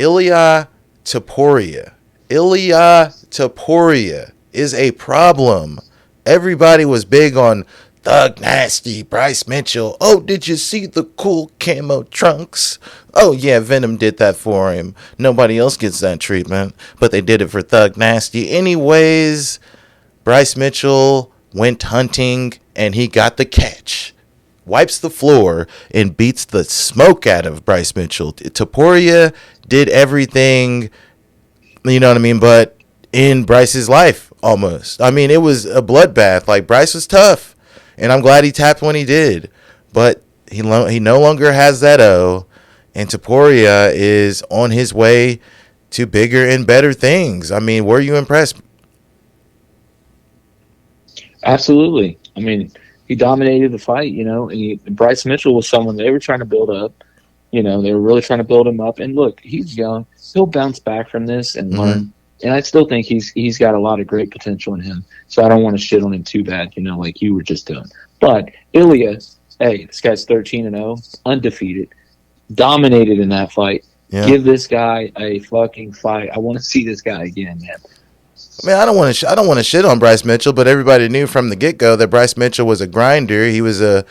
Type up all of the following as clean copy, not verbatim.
Ilia Topuria. Ilia Topuria is a problem. Everybody was big on Thug Nasty, Bryce Mitchell. Oh, did you see the cool camo trunks? Oh, yeah, Venom did that for him. Nobody else gets that treatment, but they did it for Thug Nasty. Anyways, Bryce Mitchell went hunting and he got the catch. Wipes the floor and beats the smoke out of Bryce Mitchell. Topuria did everything, you know what I mean, but in Bryce's life almost. I mean, it was a bloodbath. Like, Bryce was tough, and I'm glad he tapped when he did. But he no longer has that O, and Topuria is on his way to bigger and better things. I mean, were you impressed? Absolutely. I mean, he dominated the fight, and Bryce Mitchell was someone they were trying to build up. They were really trying to build him up. And look, he's young. He'll bounce back from this and learn. And I still think he's got a lot of great potential in him. So I don't want to shit on him too bad, like you were just doing. But Ilia, hey, this guy's 13-0, undefeated, dominated in that fight. Yeah. Give this guy a fucking fight. I want to see this guy again, man. I mean, I don't want to shit on Bryce Mitchell, but everybody knew from the get-go that Bryce Mitchell was a grinder. He was a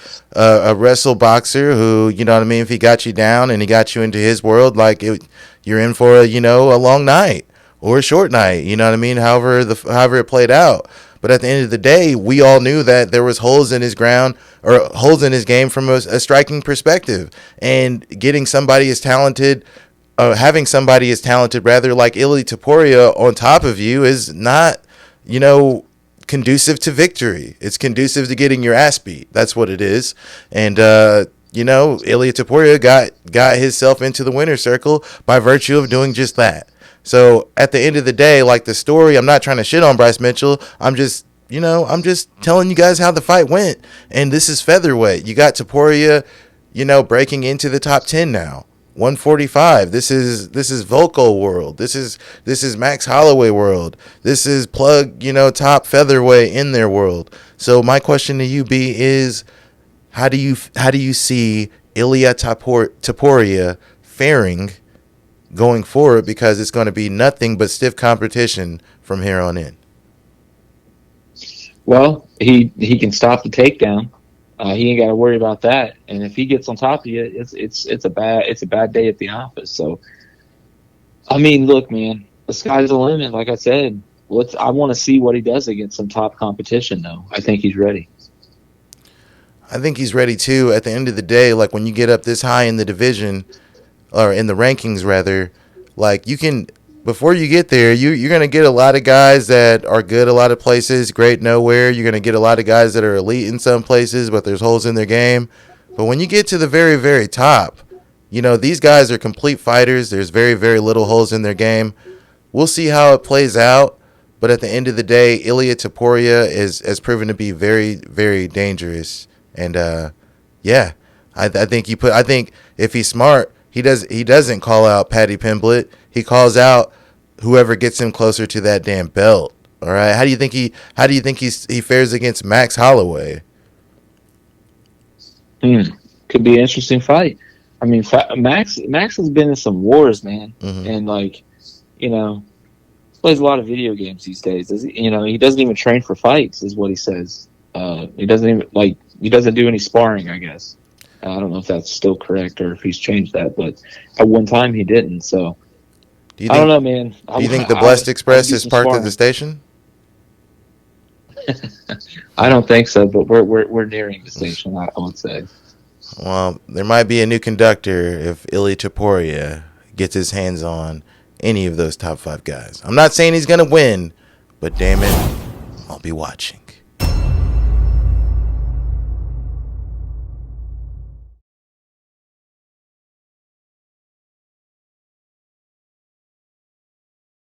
wrestle boxer who, you know what I mean, if he got you down and he got you into his world, like you're in for a long night or a short night, you know what I mean, however it played out. But at the end of the day, we all knew that there was holes in his ground or holes in his game from a striking perspective, and getting somebody as talented having somebody as talented, rather, like Ilia Topuria on top of you is not, conducive to victory. It's conducive to getting your ass beat. That's what it is. And, Ilia Topuria got himself into the winner's circle by virtue of doing just that. So at the end of the day, like the story, I'm not trying to shit on Bryce Mitchell. I'm just telling you guys how the fight went. And this is featherweight. You got Topuria, breaking into the top 10 now. 145. This is Volko world. This is Max Holloway world. This is plug, top featherweight in their world. So my question to you, B, is how do you see Ilia Topuria faring going forward, because it's going to be nothing but stiff competition from here on in? Well, he can stop the takedown. He ain't got to worry about that. And if he gets on top of you, it's a bad day at the office. So, I mean, look, man, the sky's the limit. Like I said, I want to see what he does against some top competition, though. I think he's ready. I think he's ready too. At the end of the day, like when you get up this high in the division, or in the rankings rather, like you can, before you get there, you're going to get a lot of guys that are good a lot of places, great nowhere. You're going to get a lot of guys that are elite in some places, but there's holes in their game. But when you get to the very, very top, these guys are complete fighters. There's very, very little holes in their game. We'll see how it plays out. But at the end of the day, Ilia Topuria has proven to be very, very dangerous. And I think if he's smart, he doesn't call out Paddy Pimblett. He calls out whoever gets him closer to that damn belt. All right. How do you think he fares against Max Holloway? Could be an interesting fight. I mean, Max has been in some wars, man, and plays a lot of video games these days. He doesn't even train for fights, is what he says. He doesn't do any sparring, I guess. I don't know if that's still correct or if he's changed that, but at one time he didn't. So I don't know, man. Do you think the Blessed Express is parked at the station? I don't think so, but we're nearing the station, I would say. Well, there might be a new conductor if Ilia Topuria gets his hands on any of those top 5 guys. I'm not saying he's going to win, but damn it, I'll be watching.